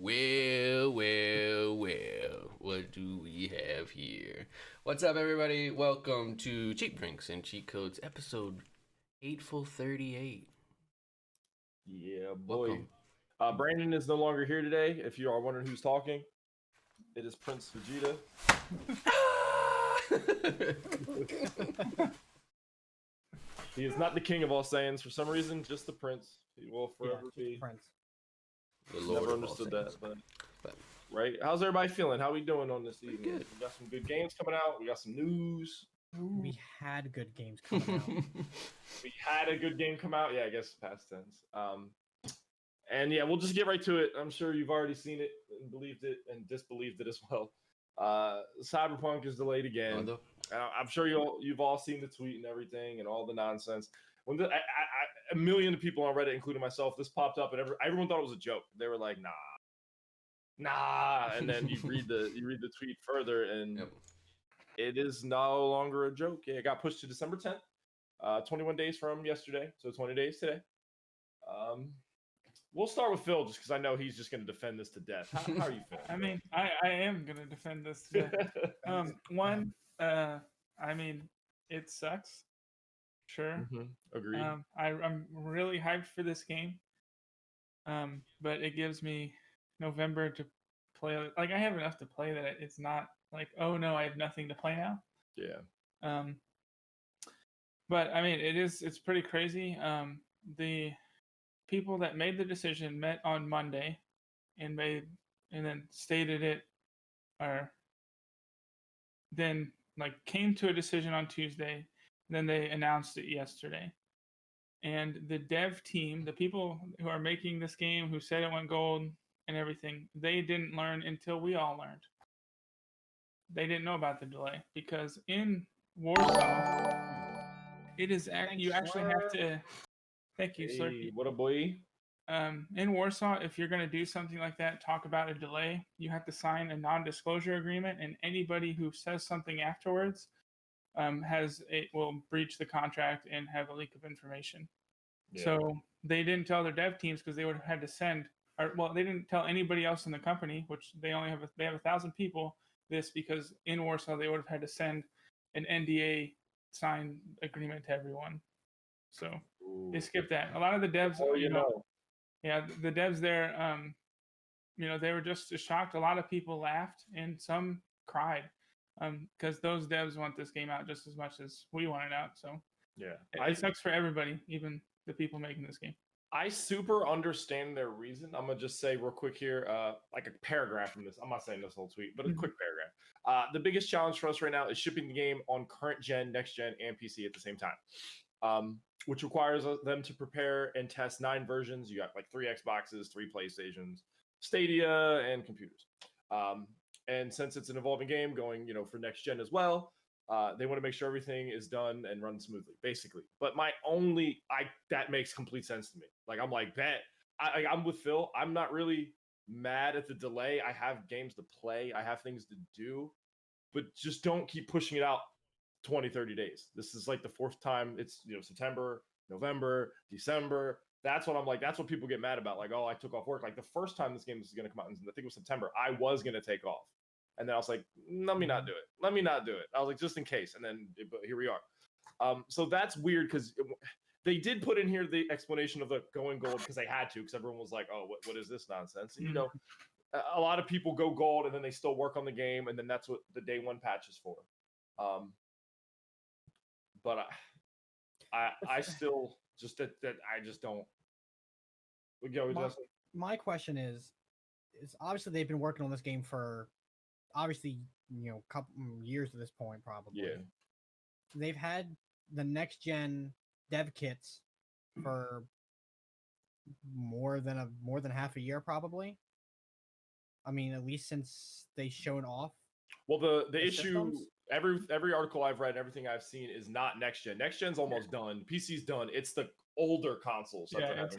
Well. What do we have here? What's up, everybody? Welcome to Cheap Drinks and Cheat Codes, episode 838. Yeah, boy. Welcome. Brandon is no longer here today. If you are wondering who's talking, it is Prince Vegeta. He is not the king of all Saiyans for some reason, just the prince. He will forever be. Prince. The Lord Never of all understood things. that, but right. How's everybody feeling? How we doing on this evening? good. We got some good games coming out. We got some news. We had good games coming out. We had a good game come out. Yeah, I guess past tense. And yeah, we'll just get right to it. I'm sure you've already seen it and believed it and disbelieved it as well. Cyberpunk is delayed again. I'm sure you've all seen the tweet and everything and all the nonsense. When a million people on Reddit, including myself, this popped up and everyone thought it was a joke. They were like, nah, and then you read the tweet further and It is no longer a joke. Yeah, it got pushed to December 10th, 21 days from yesterday, so 20 days today. We'll start with Phil just because I know he's just going to defend this to death. How are you feeling? I mean, I am going to defend this to death. I mean, it sucks. Sure. Agreed. I'm really hyped for this game. But it gives me November to play. Like, I have enough to play that it's not like, oh no, I have nothing to play now. Yeah. But I mean, it's pretty crazy. The people that made the decision met on Monday and then stated it, or then like came to a decision on Tuesday. Then they announced it yesterday. And the dev team, the people who are making this game, who said it went gold and everything, they didn't learn until we all learned. They didn't know about the delay because in Warsaw, it is you actually have to. Thank you, sir. Hey, what a boy. In Warsaw, if you're going to do something like that, talk about a delay, you have to sign a non-disclosure agreement, and anybody who says something afterwards will breach the contract and have a leak of information. Yeah. So they didn't tell their dev teams because they would have had to send, they didn't tell anybody else in the company, which they have 1,000 people. This because in Warsaw they would have had to send an NDA signed agreement to everyone. So they skipped that. A lot of the devs, yeah, the devs there, they were just shocked. A lot of people laughed and some cried. Because those devs want this game out just as much as we want it out. So yeah, it sucks for everybody, even the people making this game. I super understand their reason. I'm gonna just say real quick here, like a paragraph from this. I'm not saying this whole tweet, but a quick paragraph. The biggest challenge for us right now is shipping the game on current gen, next gen, and PC at the same time, which requires them to prepare and test 9 versions. You got like 3 Xboxes, 3 PlayStations, Stadia, and computers. And since it's an evolving game going, for next gen as well, they want to make sure everything is done and runs smoothly, basically. But that makes complete sense to me. Like, I'm like, I'm with Phil. I'm not really mad at the delay. I have games to play. I have things to do. But just don't keep pushing it out 20, 30 days. This is like the 4th time. It's, September, November, December. That's what I'm like. That's what people get mad about. Like, oh, I took off work. Like, the first time this game was going to come out, I think it was September, I was going to take off. And then I was like, let me not do it. I was like, just in case. And then, but here we are. So that's weird because they did put in here the explanation of the going gold because they had to, because everyone was like, oh, what is this nonsense? And, a lot of people go gold and then they still work on the game. And then that's what the day 1 patch is for. But I still just that I just don't. My question is obviously they've been working on this game for obviously couple years at this point, probably. Yeah. They've had the next gen dev kits for more than half a year, probably. I mean, at least since they showed off. Well, the issue, every article I've read, everything I've seen is not next gen. Next gen's almost done. PC's done. It's the older consoles. Yeah, it's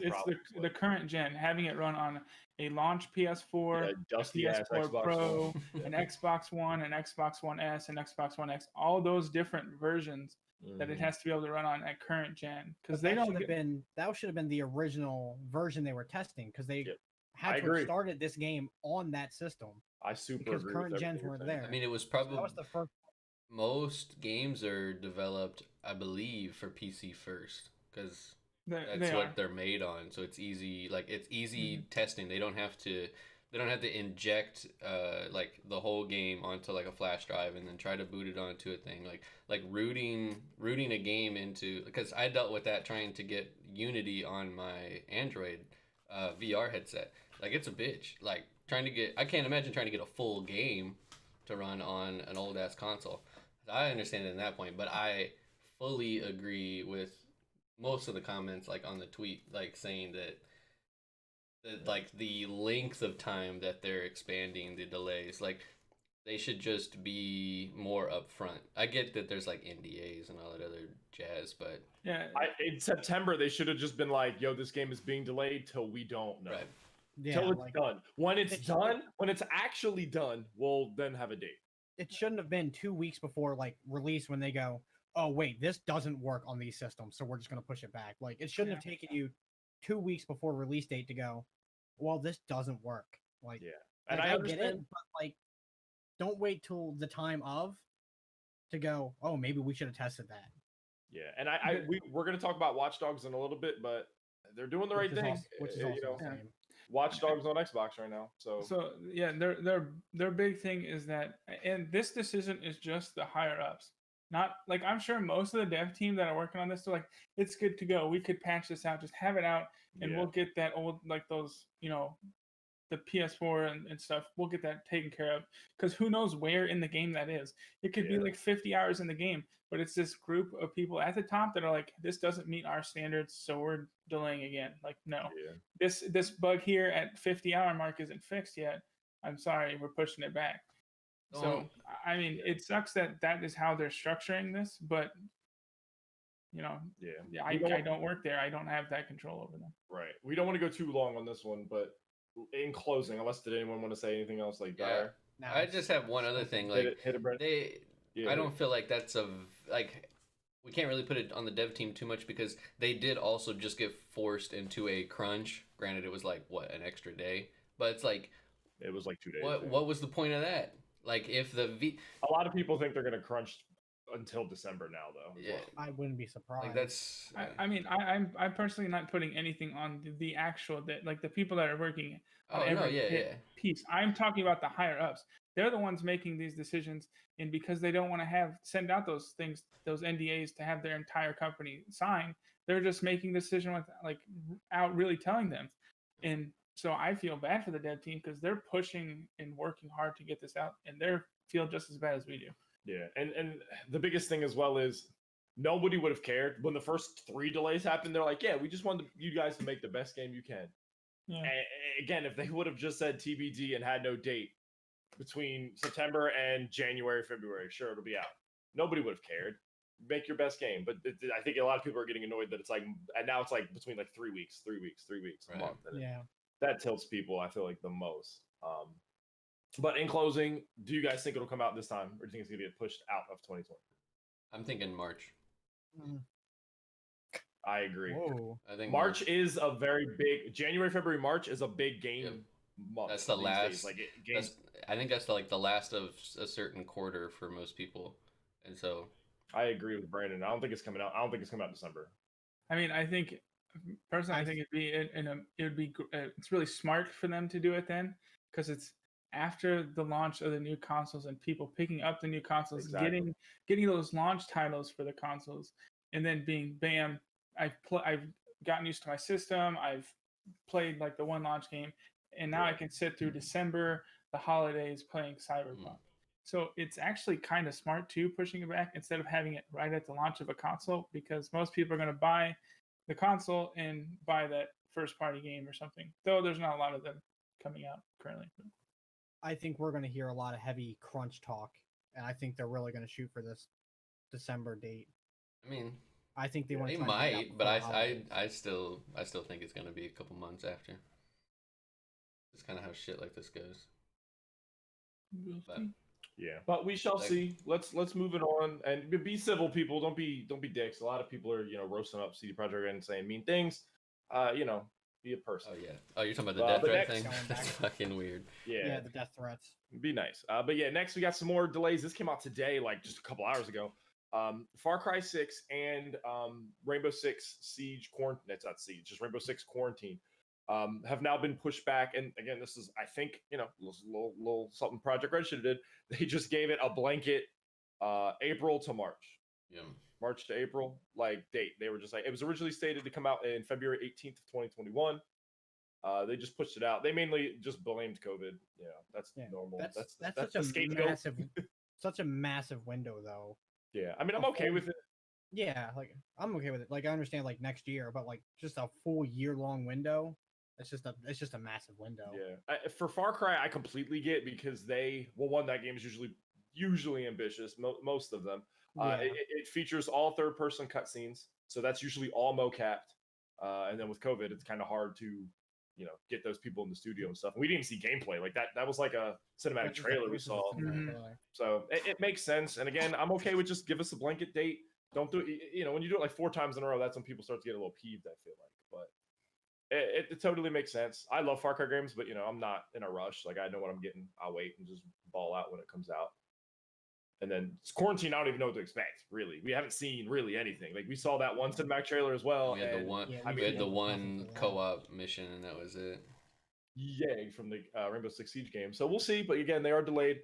the current gen, having it run on a launch PS4, PS4 Pro, an Xbox One, an Xbox One S, and Xbox One X. All those different versions that it has to be able to run on at current gen, because they don't. That should have been the original version they were testing, because they had I to agree. have started this game on that system I super because agree current with gens everything you're weren't saying. there. I mean, it was So probably that was the first. most games are developed, I believe, for PC first because that's They what are. they're made on. So it's easy, like it's easy Mm-hmm. testing. They don't have to inject like the whole game onto like a flash drive and then try to boot it onto a thing like rooting a game into, because I dealt with that trying to get Unity on my Android VR headset. Like it's a bitch. Like trying to get, I can't imagine trying to get a full game to run on an old ass console. I understand it in that point, but I fully agree with most of the comments like on the tweet, like saying that like the length of time that they're expanding the delays, like they should just be more upfront. I get that there's like NDAs and all that other jazz, but Yeah. In September, they should have just been like, "Yo, this game is being delayed till we don't know, right. Yeah, till it's like done. When it's it- done, when it's actually done, we'll then have a date." it shouldn't have been 2 weeks before like release when they go, oh wait, this doesn't work on these systems, so we're just gonna push it back. Like it shouldn't have taken you 2 weeks before release date to go, well, this doesn't work. Like, Yeah, and like, I I understand. get it, but like, don't wait till the time of to go. Oh, maybe we should have tested that. Yeah, and we're gonna talk about Watch Dogs in a little bit, but they're doing the right Which is thing. also, which is you also know, the same. Watch Dogs on Xbox right now. So Yeah, their big thing is that, and this decision is just the higher ups. Not like, I'm sure most of the dev team that are working on this, they're like, it's good to go. We could patch this out, just have it out, and yeah, we'll get that old, like those, the PS4 and stuff. We'll get that taken care of, because who knows where in the game that is. It could be Yeah. like 50 hours in the game, but it's this group of people at the top that are like, this doesn't meet our standards, so we're delaying again. Like, no, yeah, this bug here at 50-hour mark isn't fixed yet. I'm sorry, we're pushing it back. So I mean, it sucks that is how they're structuring this, but yeah. I don't work there. I don't have that control over them. Right. We don't want to go too long on this one, but in closing, unless did anyone want to say anything else? Like, Yeah. Now I it's- just have one other thing. Like hit it, Brent. Yeah, I don't feel like that's like we can't really put it on the dev team too much because they did also just get forced into a crunch. Granted, it was like what, an extra day, but it's like it was like 2 days. what was the point of that? Like if the A lot of people think they're gonna crunch until December now, though. Yeah. I wouldn't be surprised. like that's I mean, I'm personally not putting anything on the actual, that like the people that are working on oh no, every yeah. piece. I'm talking about the higher ups. They're the ones making these decisions, and because they don't want to send out those things, those NDAs, to have their entire company sign, they're just making the decision without really telling them. And so I feel bad for the dev team because they're pushing and working hard to get this out, and they feel just as bad as we do. Yeah, and the biggest thing as well is nobody would have cared when the first 3 delays happened. They're like, yeah, we just wanted you guys to make the best game you can. Yeah. And again, if they would have just said TBD and had no date between September and January, February, sure, it'll be out. Nobody would have cared. Make your best game. But I think a lot of people are getting annoyed that it's like, and now it's like between like 3 weeks, a Right. month. And yeah. that tilts people, I feel like, the most. But in closing, do you guys think it'll come out this time, or do you think it's gonna get pushed out of 2020? I'm thinking March. I agree. Whoa. I think March is a very big. January, February, March is a big game month. That's the these last. days. Like games. I think that's the last of a certain quarter for most people, and so I agree with Brandon. I don't think it's coming out. I don't think it's coming out in December. I mean, I think personally, I think it's really smart for them to do it then, because it's after the launch of the new consoles and people picking up the new consoles, Exactly. getting those launch titles for the consoles, and then being bam, I've gotten used to my system. I've played like the one launch game, and now I can sit through December, the holidays, playing Cyberpunk. So it's actually kind of smart too, pushing it back instead of having it right at the launch of a console, because most people are going to buy the console and buy that first party game or something. Though there's not a lot of them coming out currently. I think we're going to hear a lot of heavy crunch talk, and I think they're really going to shoot for this December date. I mean, I think they want they to. might, but I still think it's gonna be a couple months after. It's kind of how shit like this goes. But, yeah, but we shall see. Let's move it on and be civil, people. Don't be dicks. A lot of people are roasting up CD Projekt Red and saying mean things. be a person. Oh yeah. Oh, you're talking about the death but threat next- thing? Going That's back. fucking weird. Yeah, the death threats. Be nice. But yeah, next we got some more delays. This came out today, like just a couple hours ago. Far Cry 6 and Rainbow Six Siege Quarantine. That's not Siege, just Rainbow Six Quarantine. Have now been pushed back. And again, this is, I think, little something Project Red should have did. They just gave it a blanket April to March. Yeah. March to April, like date. They were just like, it was originally stated to come out in February 18th of 2021. They just pushed it out. They mainly just blamed COVID. Yeah, that's normal. That's such the a scapegoat. such a massive window though. Yeah, I mean, I'm okay with it. Yeah, like I'm okay with it. Like I understand like next year, but like just a full year-long window. It's just a massive window. Yeah, for Far Cry, I completely get because that game is usually ambitious. Most of them. Yeah. It features all third-person cutscenes, so that's usually all mocapped. And then with COVID, it's kind of hard to get those people in the studio and stuff. And we didn't see gameplay like that. That was like a cinematic trailer we saw. So it makes sense. And again, I'm okay with just give us a blanket date. Don't do it. When you do it like 4 times in a row, that's when people start to get a little peeved, I feel like. But it totally makes sense. I love Far Cry games, but I'm not in a rush. Like I know what I'm getting. I'll wait and just ball out when it comes out. And then Quarantine, I don't even know what to expect, really. We haven't seen really anything. Like we saw that one cinematic trailer as well. We had the one co-op mission, and that was it. Yeah, from the Rainbow Six Siege game. So we'll see. But again, they are delayed.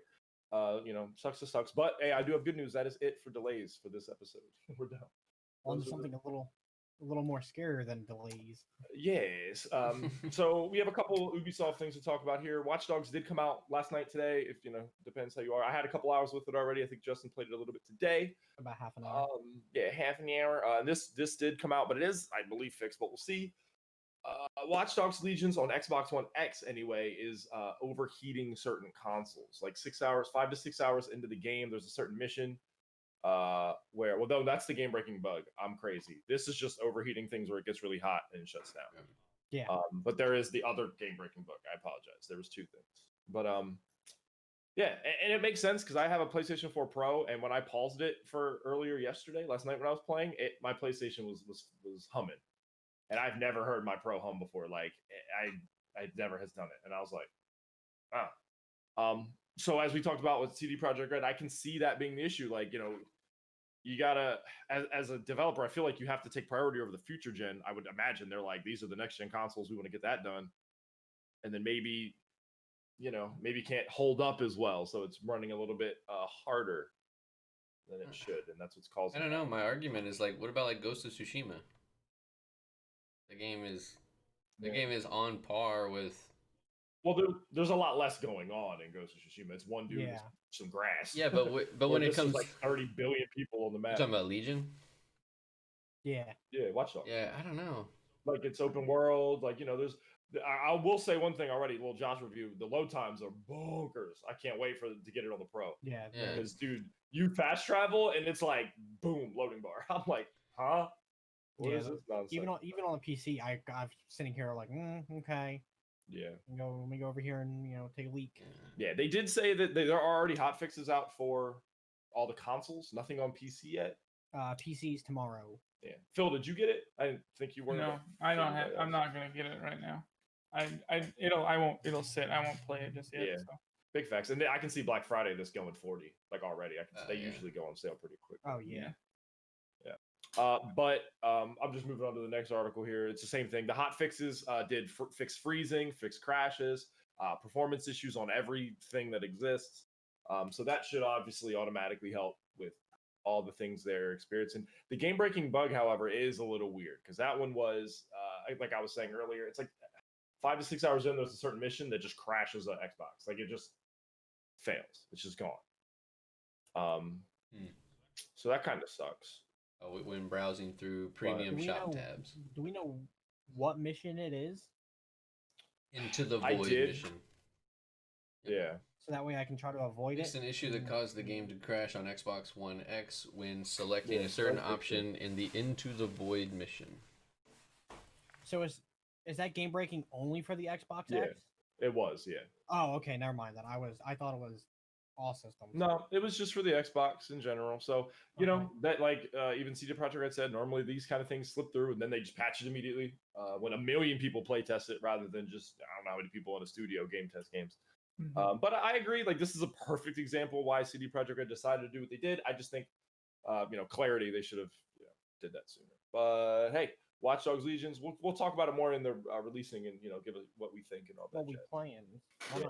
Sucks to sucks. But hey, I do have good news. That is it for delays for this episode. We're done. On something a little more scarier than delays. Yes. So we have a couple Ubisoft things to talk about here. Watch Dogs did come out last night today. If depends how you are. I had a couple hours with it already. I think Justin played it a little bit today. About half an hour. Half an hour. This did come out, but it is, I believe, fixed. But we'll see. Watch Dogs Legions on Xbox One X anyway is overheating certain consoles. Like 5 to 6 hours into the game, there's a certain mission though that's the game-breaking bug. I'm crazy. This is just overheating things where it gets really hot and it shuts down. Yeah. But there is the other game-breaking bug. I apologize. There was 2 things. But yeah, and it makes sense because I have a PlayStation 4 Pro, and when I paused it for last night when I was playing it, my PlayStation was humming. And I've never heard my Pro hum before. Like I never has done it. And I was like, wow. So as we talked about with CD Projekt Red, I can see that being the issue. Like, you gotta, as a developer, I feel like you have to take priority over the future gen. I would imagine they're like, these are the next gen consoles. We want to get that done. And then maybe can't hold up as well. So it's running a little bit harder than it should. And that's what's causing I don't know. My argument is like, what about like Ghost of Tsushima? The game is on par with. Well, there's a lot less going on in Ghost of Tsushima. It's one dude with some grass. Yeah, but when it comes like 30 billion people on the map. You're talking about Legion? Yeah. Yeah, Watch Dogs. Yeah, I don't know. Like it's open world. Like there's. I will say one thing already. Little Josh review. The load times are bonkers. I can't wait to get it on the Pro. Yeah. Because dude, you fast travel and it's like boom loading bar. I'm like, huh? What is this nonsense? Even on the PC, I'm sitting here like, okay. Yeah. Let me go over here and take a leak. Yeah, they did say that there are already hot fixes out for all the consoles. Nothing on PC yet. PC's tomorrow. Yeah. Phil, did you get it? I didn't think you were. No, I don't have. I'm not gonna get it right now. It'll sit. I won't play it just yet. Yeah. So. Big facts, and I can see Black Friday this going 40 like already. They usually go on sale pretty quick. Oh yeah. But I'm just moving on to the next article here. It's the same thing. The hot fixes did fix freezing, fix crashes, performance issues on everything that exists. So that should obviously automatically help with all the things they're experiencing. The game-breaking bug, however, is a little weird because that one was, like I was saying earlier, it's like 5 to 6 hours in, there's a certain mission that just crashes an Xbox. Like it just fails. It's just gone. So that kind of sucks. Oh, when browsing through premium shop tabs. Do we know what mission it is? Into the Void mission. Yeah. So that way I can try to avoid it. It's an issue that caused the game to crash on Xbox One X when selecting a certain option in the Into the Void mission. So is that game breaking only for the Xbox X? It was, yeah. Oh, okay, never mind. Then I thought it was all systems. No, it was just for the Xbox in general. So you know that like even CD Projekt Red said normally these kind of things slip through and then they just patch it immediately when a million people play test it rather than just I don't know how many people in a studio game test games. But I agree, like this is a perfect example why CD Projekt Red decided to do what they did. I just think clarity, they should have did that sooner. But hey, Watch Dogs Legions, we'll talk about it more in the releasing and give us what we think and all that. What we playing? Yeah.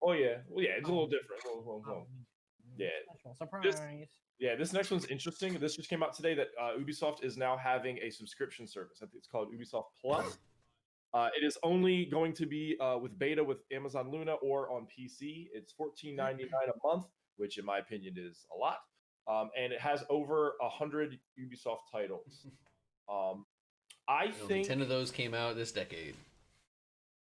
Oh yeah, well yeah, it's a little different. Yeah, surprise. This next one's interesting. This just came out today that Ubisoft is now having a subscription service. I think it's called Ubisoft Plus. It is only going to be with beta with Amazon Luna or on PC. It's $14.99 a month, which in my opinion is a lot. And it has over 100 Ubisoft titles. I think 10 of those came out this decade.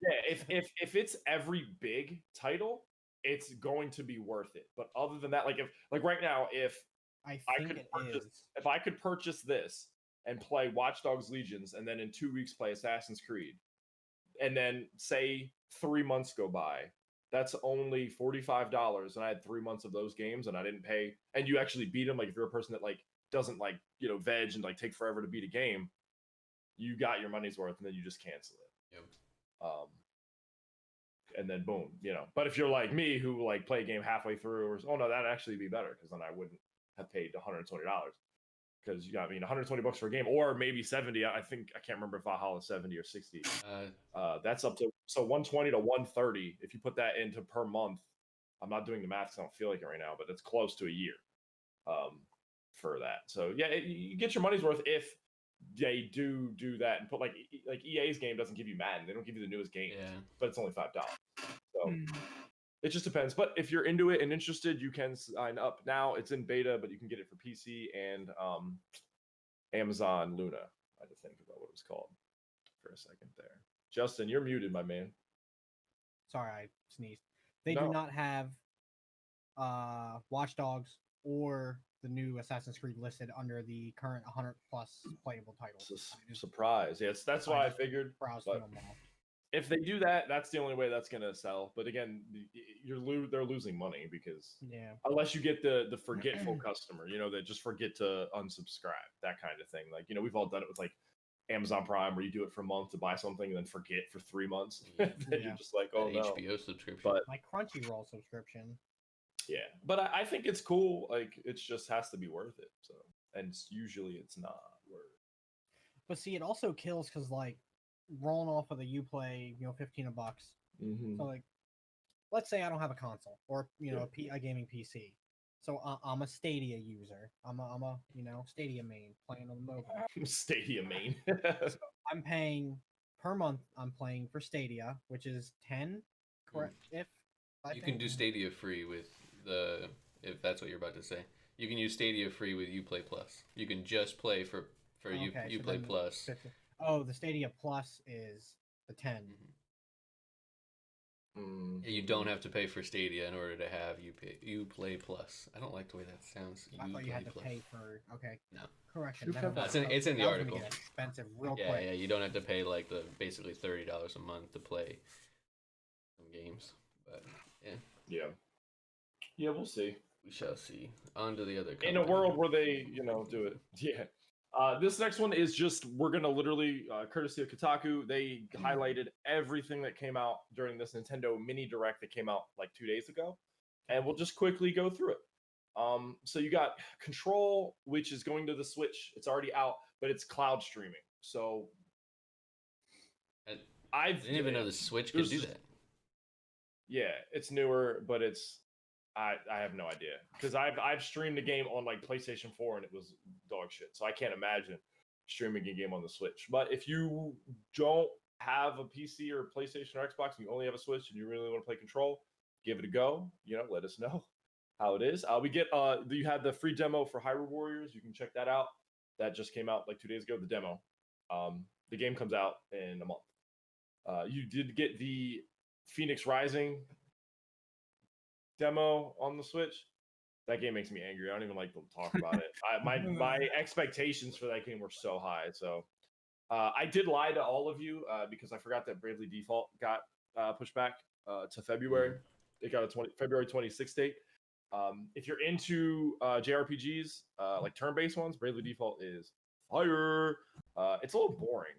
Yeah, if it's every big title, it's going to be worth it. But other than that, like right now, if I could purchase this and play Watch Dogs Legions, and then in 2 weeks play Assassin's Creed, and then say 3 months go by, that's only $45, and I had 3 months of those games, and I didn't pay. And you actually beat them. Like if you're a person that doesn't veg and take forever to beat a game, you got your money's worth, and then you just cancel it. Yep. And then boom, But if you're like me, who play a game halfway through, or that'd actually be better because then I wouldn't have paid $120 because $120 for a game, or maybe 70. I can't remember if Valhalla is 70 or 60. That's up to 120 to 130 if you put that into per month. I'm not doing the math because I don't feel like it right now, but it's close to a year for that. So yeah, you get your money's worth if they do that and put like EA's game doesn't give you Madden. They don't give you the newest game, but it's only $5. So it just depends. But if you're into it and interested, you can sign up now. It's in beta, but you can get it for PC and Amazon Luna. I had to think about what it was called for a second there. Justin, you're muted, my man. Sorry, I sneezed. They do not have Watch Dogs or the new Assassin's Creed listed under the current 100 plus playable titles. Surprise. Yes, that's why I figured. If they do that, that's the only way that's going to sell. But again, they're losing money because unless you get the forgetful customer, that just forget to unsubscribe, that kind of thing. We've all done it with Amazon Prime, where you do it for a month to buy something and then forget for 3 months. Then you're just like, oh no. HBO subscription. But my Crunchyroll subscription. Yeah, but I think it's cool. It just has to be worth it. So, and usually it's not worth it. But see, it also kills because rolling off of the Uplay, $15 $. So let's say I don't have a console or a gaming PC. So I'm a Stadia user. I'm a Stadia main playing on the mobile. Stadia main. So I'm paying per month. I'm playing for Stadia, which is $10. Correct? You can do Stadia free with if that's what you're about to say. You can use Stadia free with Uplay Plus. You can just play for Uplay Plus. Oh, the Stadia Plus is the 10. You don't have to pay for Stadia in order to have Uplay Plus. I don't like the way that sounds. I thought you had to pay for. Okay. No. Correction. It's in the article. Get expensive real quick. Yeah. You don't have to pay the basically $30 a month to play some games. But yeah, we'll see. We shall see. On to the other company. In a world where they do it. Yeah. This next one is just, we're going to literally, courtesy of Kotaku, they highlighted everything that came out during this Nintendo Mini Direct that came out 2 days ago. And we'll just quickly go through it. So you got Control, which is going to the Switch. It's already out, but it's cloud streaming. So I didn't even know the Switch could do that. Yeah, it's newer, but I have no idea because I've streamed the game on PlayStation 4 and it was dog shit. So I can't imagine streaming a game on the Switch. But if you don't have a PC or a PlayStation or Xbox and you only have a Switch and you really want to play Control, give it a go. Let us know how it is. You had the free demo for Hyrule Warriors. You can check that out. That just came out 2 days ago. The demo. The game comes out in a month. You did get the Phoenix Rising demo on the Switch. That game makes me angry. I don't even like to talk about it. My expectations for that game were so high. So I did lie to all of you because I forgot that Bravely Default got pushed back to February. It got a February 26th date. If you're into JRPGs, like turn-based ones, Bravely Default is fire. It's a little boring,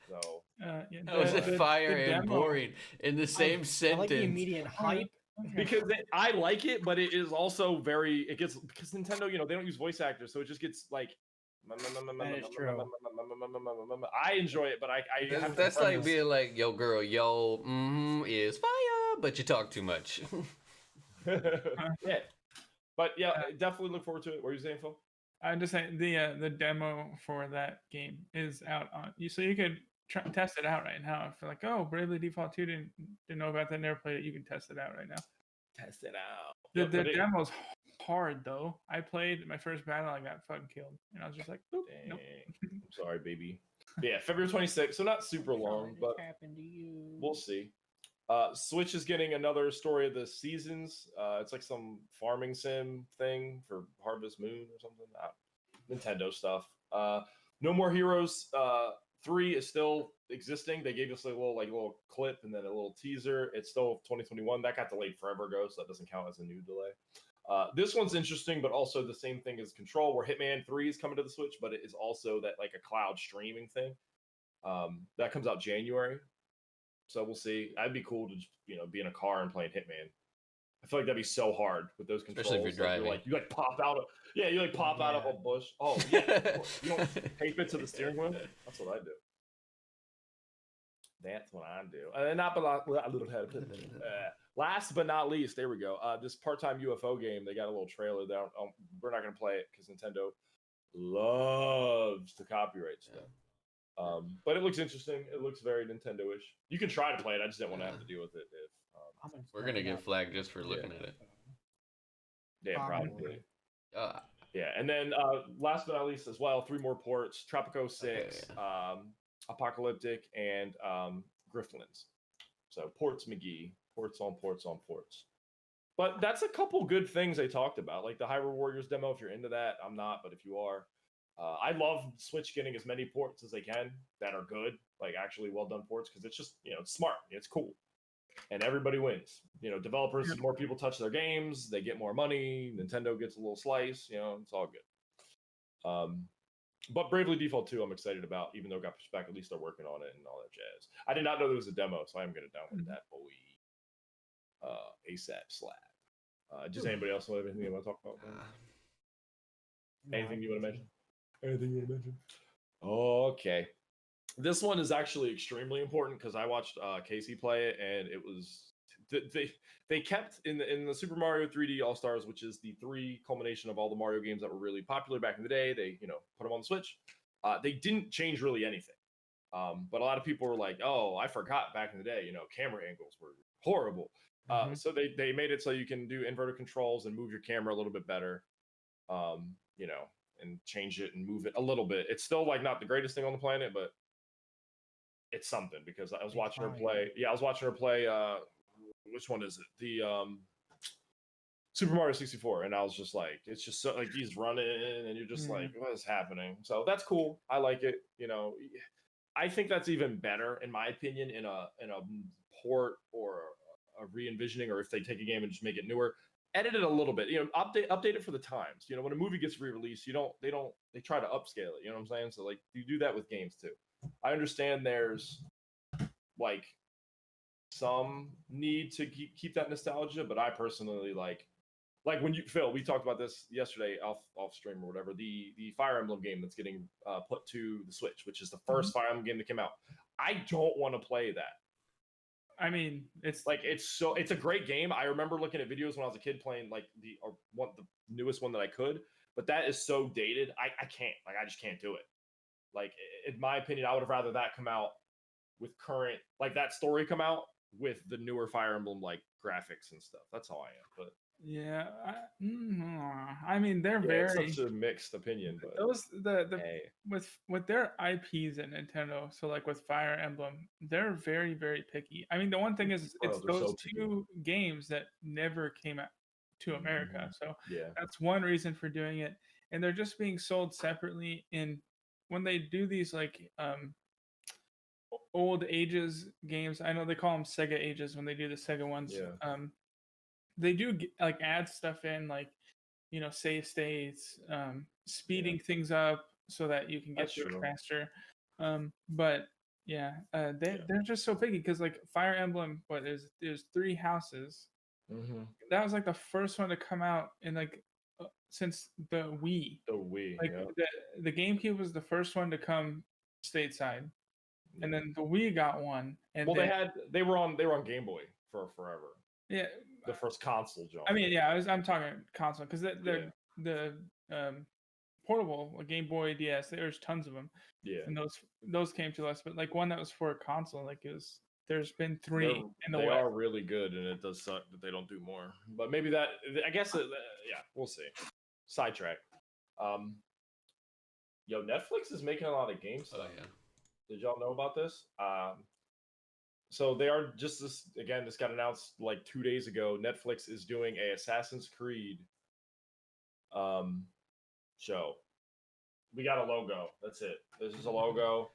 though. Yeah, How is it fire and demo- boring in the same I sentence? like the immediate hype. Because I like it, but it is also because Nintendo, they don't use voice actors, so it just gets like. That is true. I enjoy it, but I That's like being like, yo, girl, yo, is fire, but you talk too much. yeah, but yeah, definitely look forward to it. What are you saying, Phil? I'm just saying the demo for that game is out on you, so you could test it out right now. If you're like, oh, Bravely Default 2 didn't know about that, never played it, you can test it out right now. Test it out. The demo's hard though. I played my first battle, I got fucking killed, and I was just like, nope. I'm sorry, baby. Yeah, February 26th, so not super long, but happened to you? we'll see. Switch is getting another Story of the Seasons. It's like some farming sim thing for Harvest Moon or something. Nintendo stuff. No More Heroes 3 is still existing. They gave us a little clip and then a little teaser. It's still 2021. That got delayed forever ago, so that doesn't count as a new delay. This one's interesting, but also the same thing as Control, where Hitman 3 is coming to the Switch, but it is also that like a cloud streaming thing. That comes out January. So we'll see. I'd be cool to just, be in a car and playing Hitman. I feel like that'd be so hard with those controls. Especially if you're driving. You pop out of out of a bush. Oh yeah, you don't tape it to the steering wheel. That's what I do. That's what I do. Last but not least, there we go. This part-time UFO game. They got a little trailer there. We're not gonna play it because Nintendo loves to copyright stuff. Yeah. But it looks interesting. It looks very Nintendo-ish. You can try to play it. I just didn't want to have to deal with it. We're gonna get flagged just for looking at it. Yeah, probably. Yeah, and then last but not least as well, 3 more ports: Tropico 6, Apocalyptic, and Griftlands. So ports, McGee. Ports on ports on ports. But that's a couple good things they talked about, like the Hyrule Warriors demo. If you're into that, I'm not, but if you are. I love Switch getting as many ports as they can that are good, like actually well done ports, because it's just, it's smart, it's cool, and everybody wins. Developers, more people touch their games, they get more money, Nintendo gets a little slice, it's all good. But Bravely Default 2 I'm excited about, even though it got pushed back. At least they're working on it and all that jazz. I did not know there was a demo, so I'm going to download that boy ASAP slap. Does anybody else have anything you want to talk about? Anything you want to mention? Anything you want to mention? Okay. This one is actually extremely important because I watched Casey play it, and it was they kept in the Super Mario 3D All Stars, which is the 3 culmination of all the Mario games that were really popular back in the day. They put them on the Switch. They didn't change really anything, but a lot of people were like, "Oh, I forgot back in the day, camera angles were horrible." So they made it so you can do inverted controls and move your camera a little bit better. And change it and move it a little bit. It's still like not the greatest thing on the planet, but it's something, because I was watching her play. Yeah, I was watching her play. Which one is it? The Super Mario 64, and I was just like, it's just so like he's running, and you're just like, what is happening? So that's cool. I like it. I think that's even better, in my opinion, in a port or a re-envisioning, or if they take a game and just make it newer. Edit it a little bit, update it for the times. When a movie gets re-released, they try to upscale it. You know what I'm saying? So like you do that with games too. I understand there's like some need to keep that nostalgia, but I personally like when Phil, we talked about this yesterday off stream or whatever, the Fire Emblem game that's getting put to the Switch, which is the first Fire Emblem game that came out. I don't want to play that. I mean, it's a great game. I remember looking at videos when I was a kid playing like the newest one that I could, but that is so dated. I can't, I just can't do it. Like, in my opinion, I would have rather that come out with current, like that story come out with the newer Fire Emblem like graphics and stuff. That's how I am. But yeah, I mean, they're very such a mixed opinion. But those with their IPs at Nintendo, so like with Fire Emblem, they're very, very picky. I mean, the one thing is it's those 2 games that never came out to America, so that's one reason for doing it, and they're just being sold separately. And when they do these like old ages games, I know they call them Sega ages when they do the Sega ones. they do like add stuff in, like save states, speeding things up so that you can get That's through it true. faster. But yeah, they're just so picky because like Fire Emblem, there's 3 houses. Mm-hmm. That was like the first one to come out in like since the Wii. The Wii, Like the GameCube was the first one to come stateside, and then the Wii got one. And well, then, they were on Game Boy for forever. Yeah, the first console jump. I mean, yeah, I'm talking console because the portable Game Boy DS, there's tons of them. Yeah, and those came to us, but like one that was for a console, like there's been 3 in the they West. are really good, and it does suck that they don't do more. But maybe that, I guess, yeah, we'll see. Sidetrack. Yo, Netflix is making a lot of game stuff. Oh yeah. Did y'all know about this? So they are just this again. This got announced like 2 days ago. Netflix is doing a Assassin's Creed show. We got a logo. That's it. This is a logo.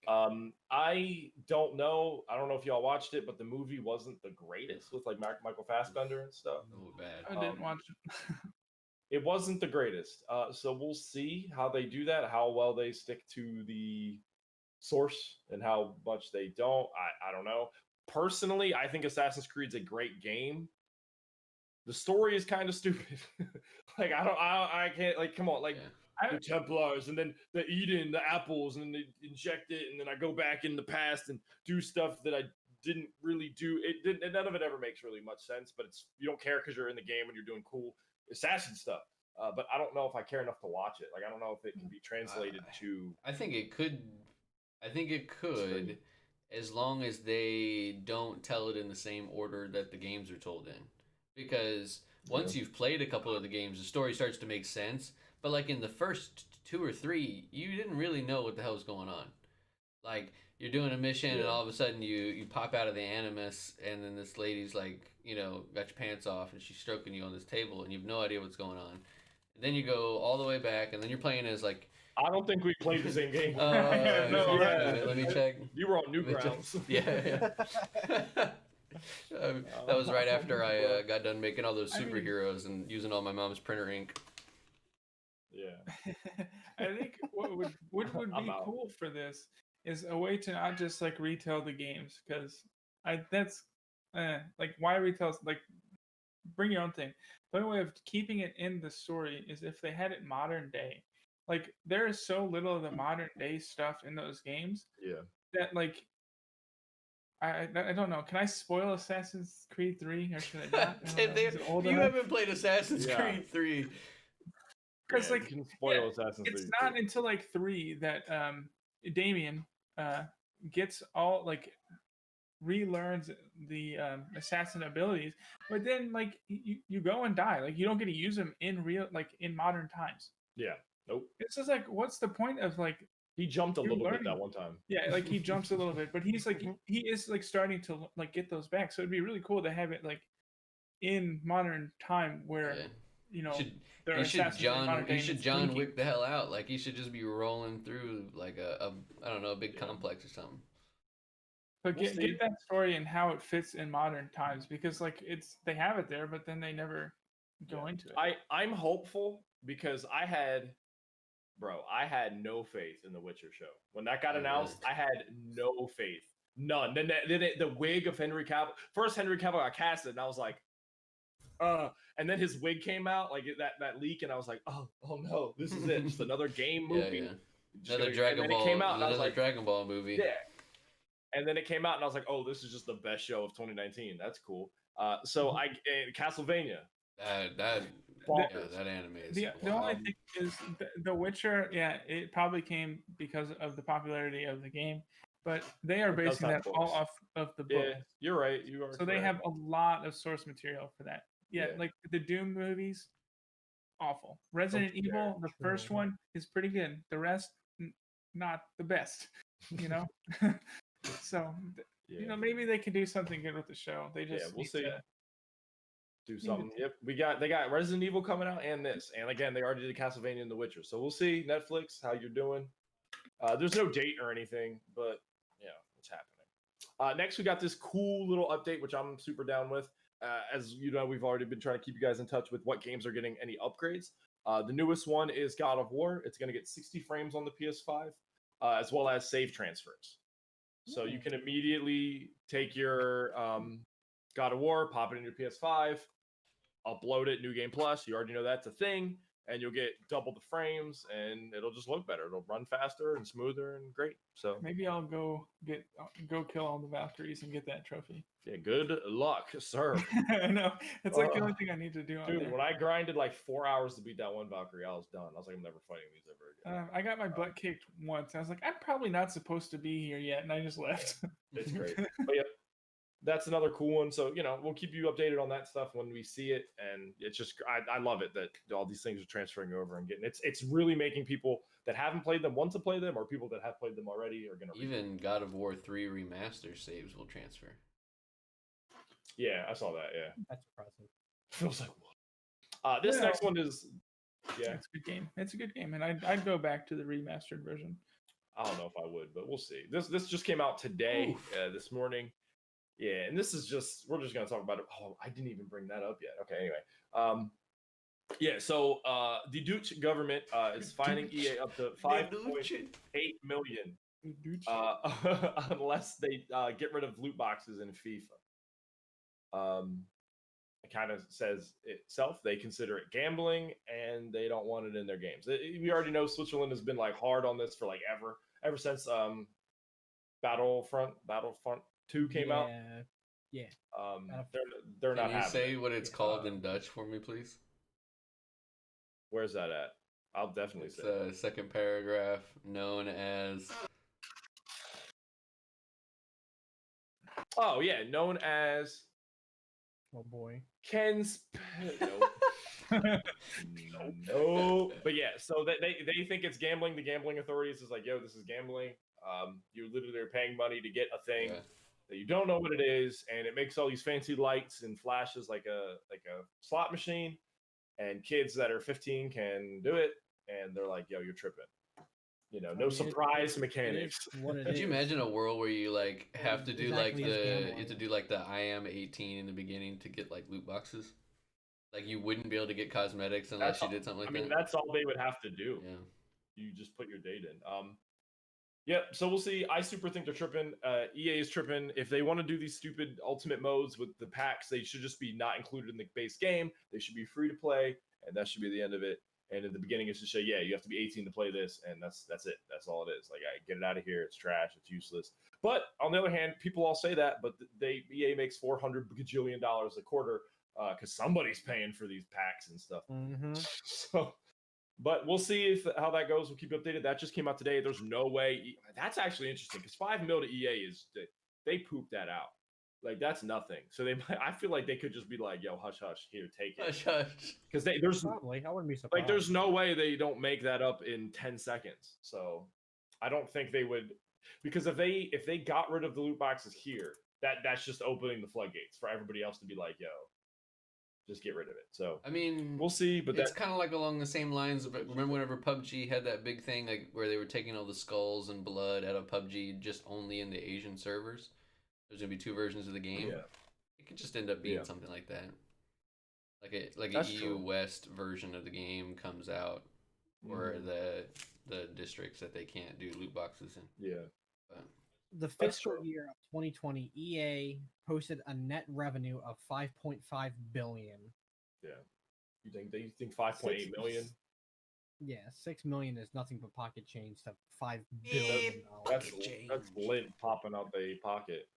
I don't know. I don't know if y'all watched it, but the movie wasn't the greatest with like Michael Fassbender and stuff. Oh, bad. I didn't watch it. It wasn't the greatest. So we'll see how they do that, how well they stick to the source and how much they don't. I don't know. Personally, I think Assassin's Creed's a great game. The story is kind of stupid. Like I can't, like, come on, like the Templars and then the Eden, the apples, and then they inject it, and then I go back in the past and do stuff that I didn't really do. None of it ever makes really much sense, but you don't care because you're in the game and you're doing cool assassin stuff. But I don't know if I care enough to watch it. Like, I don't know if it can be translated to. I think it could. As long as they don't tell it in the same order that the games are told in. Because once you've played a couple of the games, the story starts to make sense. But like in the first 2 or 3, you didn't really know what the hell was going on. Like, you're doing a mission and all of a sudden you pop out of the animus, and then this lady's like, got your pants off and she's stroking you on this table and you have no idea what's going on. And then you go all the way back and then you're playing as like, I don't think we played the same game. Let me check. You were on Newgrounds. Yeah. That was right after I got done making all those superheroes and using all my mom's printer ink. Yeah. I think what would be cool for this is a way to not just like retell the games, because that's like, why retell, like, bring your own thing. The only way of keeping it in the story is if they had it modern day. Like, there is so little of the modern day stuff in those games. Yeah. That, like, I don't know. Can I spoil Assassin's Creed 3 or should I not? You haven't played Assassin's Creed 3. Because like, you can spoil Assassin's it's Creed not 3. until like 3 that Damien gets all like relearns the assassin abilities, but then like you go and die. Like, you don't get to use them in modern times. Yeah. Nope. It's just like, what's the point of like? He jumped a little bit that one time. Yeah, like he jumps a little bit, but he's like he is like starting to like get those back. So it'd be really cool to have it like in modern time where he should John Wick the hell out. Like, he should just be rolling through like a I don't know, a big complex or something. But get that story and how it fits in modern times, because like they have it there, but then they never go into it. I'm hopeful because I had no faith in the Witcher show. When that got announced, I had no faith. None. Then the wig of Henry Cavill. First, Henry Cavill got casted, and I was like, and then his wig came out, like that leak, and I was like, oh no, this is it. Just another game movie. Yeah. Another Dragon Ball. Came out, another Dragon Ball movie. Yeah. And then it came out, and I was like, oh, this is just the best show of 2019. That's cool. So Castlevania. That anime is the only thing is the Witcher. Yeah, it probably came because of the popularity of the game, but they are basing that all off of the book. Yeah, you're right. You are. So they have a lot of source material for that. Yeah, like the Doom movies, awful. Resident Evil, the first one is pretty good. The rest, not the best. So maybe they could do something good with the show. They just we'll see. Do something. Yep, they got Resident Evil coming out and this, and again they already did Castlevania and The Witcher. So we'll see, Netflix, how you're doing. There's no date or anything, but it's happening. Next we got this cool little update which I'm super down with. as you know, we've already been trying to keep you guys in touch with what games are getting any upgrades. The newest one is God of War. It's going to get 60 frames on the PS5, as well as save transfers. So you can immediately take your God of War, pop it in your PS5, upload it, New Game Plus. You already know that's a thing, and you'll get double the frames, and it'll just look better. It'll run faster and smoother and great. So maybe I'll go kill all the Valkyries and get that trophy. yeah, good luck, sir. I know it's like the only thing I need to do. Dude, when I grinded like 4 hours to beat that one Valkyrie, I was done. I was like, I'm never fighting these ever again. I got my butt kicked once. I was like, I'm probably not supposed to be here yet, and I just left. It's great. But yeah, that's another cool one. So, we'll keep you updated on that stuff when we see it. And it's just, I love it that all these things are transferring over and getting, it's really making people that haven't played them want to play them, or people that have played them already are going to. Even God of War 3 remaster saves will transfer. Yeah, I saw that. Yeah. That's impressive. Feels like what? This next one is, it's a good game. It's a good game. And I'd go back to the remastered version. I don't know if I would, but we'll see. This just came out today, this morning. Yeah, and this is we're just going to talk about it. Oh, I didn't even bring that up yet. Okay, anyway. Yeah, so the Dutch government is fining EA up to 5.8 million unless they get rid of loot boxes in FIFA. It kind of says itself. They consider it gambling, and they don't want it in their games. We already know Switzerland has been like hard on this for like ever since Battlefront 2 came out. Yeah. They're not. Can you say what it's called in Dutch for me, please? Where's that at? I'll definitely say. The second paragraph, known as. Oh yeah, known as. Oh boy. Ken's. No. But yeah, so they think it's gambling. The gambling authorities is like, yo, this is gambling. You literally are paying money to get a thing that you don't know what it is, and it makes all these fancy lights and flashes like a slot machine. And kids that are 15 can do it, and they're like, yo, you're tripping. No surprise mechanics. Could you imagine a world where you like have to do the I am 18 in the beginning to get like loot boxes? Like you wouldn't be able to get cosmetics unless you did something like that. I mean, that's all they would have to do. Yeah. You just put your date in. Yep, so we'll see. I super think they're tripping. EA is tripping. If they want to do these stupid ultimate modes with the packs, they should just be not included in the base game. They should be free to play, and that should be the end of it. And in the beginning, it's just say, yeah, you have to be 18 to play this, and that's it. That's all it is. Like, get it out of here. It's trash. It's useless. But on the other hand, people all say that, but EA makes $400 gajillion a quarter because somebody's paying for these packs and stuff. Mm-hmm. So. But we'll see how that goes. We'll keep you updated. That just came out today. There's no way. That's actually interesting because $5 million to EA they pooped that out. Like that's nothing. So I feel like they could just be like, "Yo, hush, hush, here, take it." Hush, hush. Because there's probably I wouldn't be surprised. Like there's no way they don't make that up in 10 seconds. So I don't think they would, because if they got rid of the loot boxes here, that's just opening the floodgates for everybody else to be like, "Yo, just get rid of it." So I mean, we'll see, but it's kind of like along the same lines. But remember whenever PUBG had that big thing, like where they were taking all the skulls and blood out of PUBG just only in the Asian servers? There's gonna be 2 versions of the game. Yeah. It could just end up being something like that. Like a EU West version of the game comes out, or the districts that they can't do loot boxes in. Yeah. But the fiscal year of 2020, EA posted a net revenue of $5.5 billion. Yeah. You think 5.8 million? Yeah, 6 million is nothing but pocket change to $5 billion. That's lint popping out the pocket.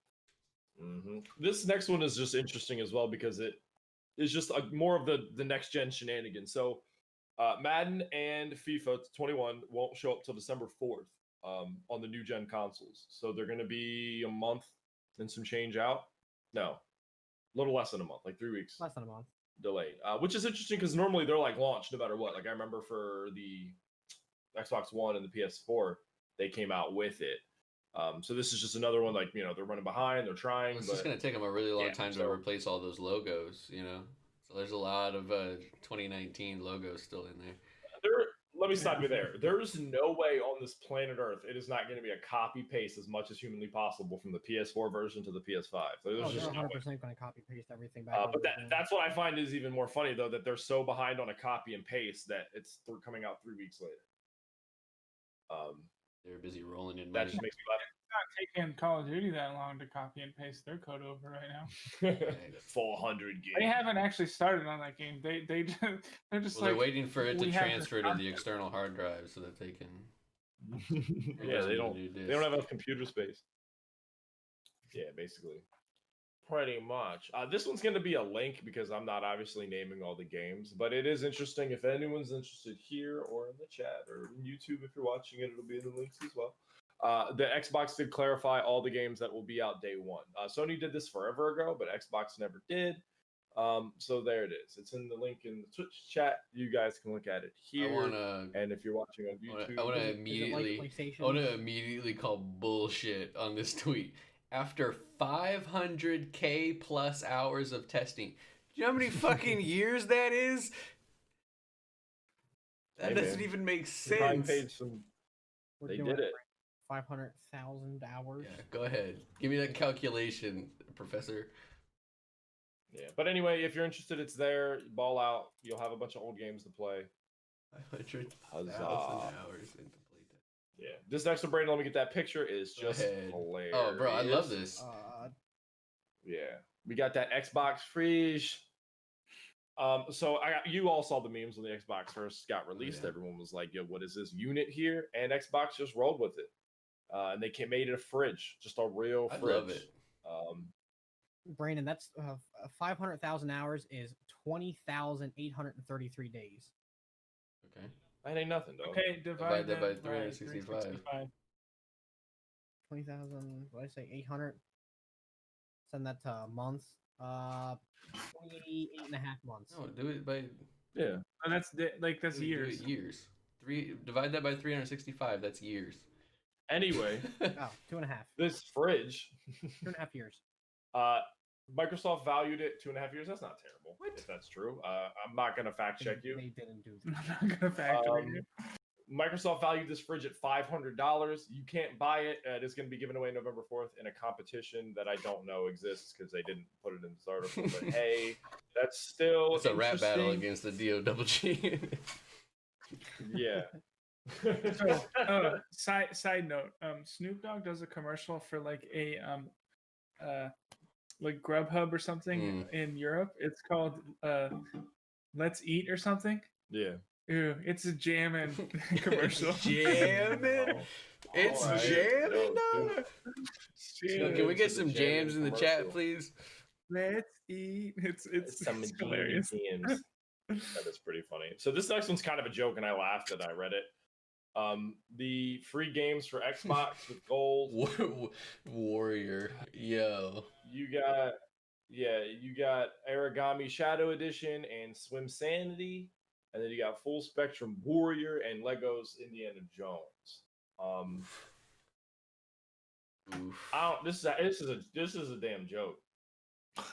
Mm-hmm. This next one is just interesting as well because it is just more of the next gen shenanigans. So Madden and FIFA 21 won't show up till December 4th on the new gen consoles. So they're going to be a month and some change out. No, a little less than a month, like 3 weeks. Less than a month. Delayed, which is interesting because normally they're like launched no matter what. Like I remember for the Xbox One and the PS4, they came out with it. So this is just another one, like, they're running behind, they're trying. It's just going to take them a really long time to replace all those logos, So there's a lot of 2019 logos still in there. let me stop you there. There's no way on this planet Earth it is not going to be a copy paste as much as humanly possible from the PS4 version to the PS5. There's Oh, just they're no 100% going to copy paste everything back. but that's what I find is even more funny though, that they're so behind on a copy and paste that it's coming out 3 weeks later. They're busy rolling in That money. just makes me laugh. It's not taking Call of Duty that long to copy and paste their code over right now. 400 gigs. They haven't actually started on that game. They're just Well, like, they're waiting for it to we have this transfer to the content. external hard drive so that they can. Yeah, they don't do have enough computer space. Yeah, basically. Pretty much. This one's going to be a link because I'm not obviously naming all the games, but it is interesting. If anyone's interested here or in the chat or in YouTube, if you're watching it, it'll be in the links as well. The Xbox did clarify all the games that will be out day one. Sony did this forever ago, but Xbox never did. So there it is. It's in the link in the Twitch chat. You guys can look at it here. And if you're watching on YouTube, I want to PlayStation? immediately call bullshit on this tweet. After 500K plus hours of testing, do you know how many fucking years that is? That doesn't even make sense. They did it. 500,000 hours. Yeah, go ahead. Give me that calculation, Professor. Yeah, but anyway, if you're interested, it's there. Ball out. You'll have a bunch of old games to play. 500,000 Huzzah. hours into playtest. Yeah, this next one, Brandon, let me get that picture. Is just hilarious. Oh, bro, I love this. Yeah, we got that Xbox Freeze. So you all saw the memes when the Xbox first got released. Yeah. Everyone was like, "Yo, what is this unit here?" And Xbox just rolled with it, and they made it a fridge, just a real fridge. I love it. Brandon, that's 500,000 hours is 20,833 days. Okay. That ain't nothing, though. Okay, divide that by by 365. 20,000, what did I say, 800? Send that to months. 28 and a half months. No, do it by. Yeah. And that's do years. it years. Divide that by 365. That's years. Anyway, Oh, 2.5. this fridge. 2.5 years. Microsoft valued it 2.5 years. That's not terrible. What? If that's true. I'm not gonna fact check you. They didn't do I'm that. not gonna factor in it. Microsoft valued this fridge at $500. You can't buy it. It is going to be given away November 4th in a competition that I don't know exists because they didn't put it in this article. But hey, that's still It's a rap battle interesting. against the DOGG. Yeah. Side note, Snoop Dogg does a commercial for like a like Grubhub or something in Europe. It's called Let's Eat or something. Yeah. Ew, it's a jamming commercial. Jamming? It's All right. jamming, No, dog? dude. Can we get It's a some jamming jams in the commercial. chat, please? Let's eat. It's Some hilarious. jams. That is pretty funny. So this next one's kind of a joke, and I laughed that I read it. The free games for Xbox with gold. Warrior, yo. You got Origami Shadow Edition and Swim Sanity, and then you got Full Spectrum Warrior and Legos Indiana Jones. This is a damn joke.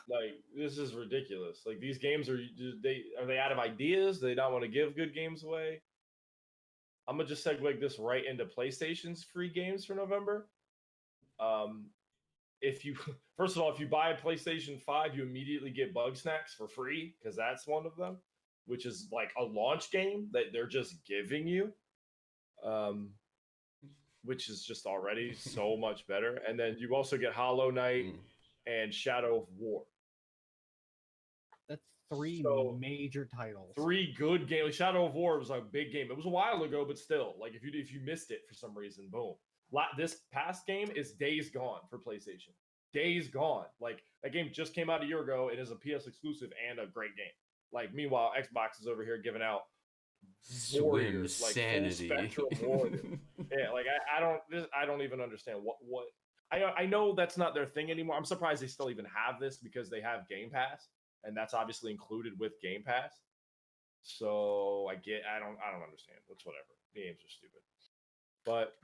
Like, this is ridiculous. Like, these games are they out of ideas? Do they not want to give good games away? I'm gonna just segue this right into PlayStation's free games for November. If you first of all, if you buy a PlayStation 5, you immediately get Bugsnax for free because that's one of them, which is like a launch game that they're just giving you, which is just already so much better. And then you also get Hollow Knight and Shadow of War. That's three major titles. 3 good games. Like Shadow of War was a big game. It was a while ago, but still, like if you missed it for some reason, boom. This past game is Days Gone for PlayStation. Days Gone. Like, that game just came out a year ago. It is a PS exclusive and a great game. Like, meanwhile, Xbox is over here giving out Warriors, like Full Spectrum Warriors. Yeah, like I don't even understand what. I know that's not their thing anymore. I'm surprised they still even have this because they have Game Pass, and that's obviously included with Game Pass. So I don't understand. It's whatever. The games are stupid. But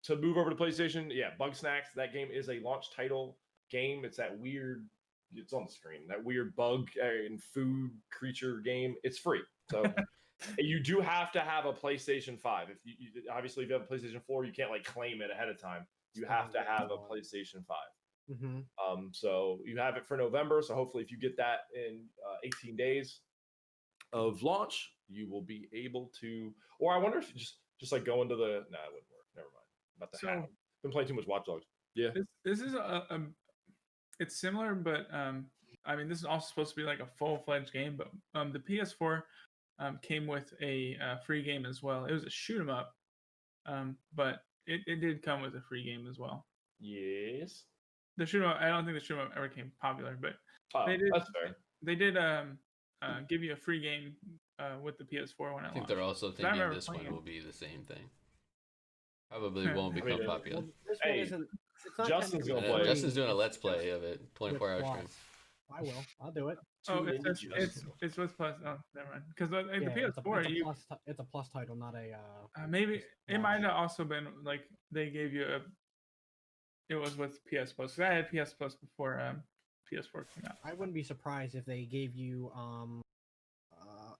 to move over to PlayStation, yeah, Bugsnax. That game is a launch title game. It's that weird. It's on the screen. That weird bug and food creature game. It's free. So You do have to have a PlayStation 5. If obviously if you have a PlayStation 4, you can't like claim it ahead of time. You have to have a PlayStation 5. So you have it for November. So hopefully, if you get that in 18 days of launch, you will be able to. Or I wonder if you just like go into the. Nah, it wouldn't work. Never mind. About the hack. Been playing too much Watch Dogs. Yeah. This is it's similar, but I mean, this is also supposed to be like a full-fledged game. But the PS4 came with a free game as well. It was a shoot 'em up, but it did come with a free game as well. Yes. The shoot 'em up, I don't think the shoot 'em up ever became popular, but that's fair. They did give you a free game with the PS4 when it launched. I think they're also thinking this one will be the same thing. Probably won't become popular. Well, this one isn't. It's not Justin's gonna play. Justin's doing a let's play of it, 24-hour stream. I will. I'll do it. Oh, it's with Plus. Oh, never mind. Because the PS4, it's a Plus title, not a. Maybe it might have also been like they gave you it was with PS Plus. I had PS Plus before PS4 came out. I wouldn't be surprised if they gave you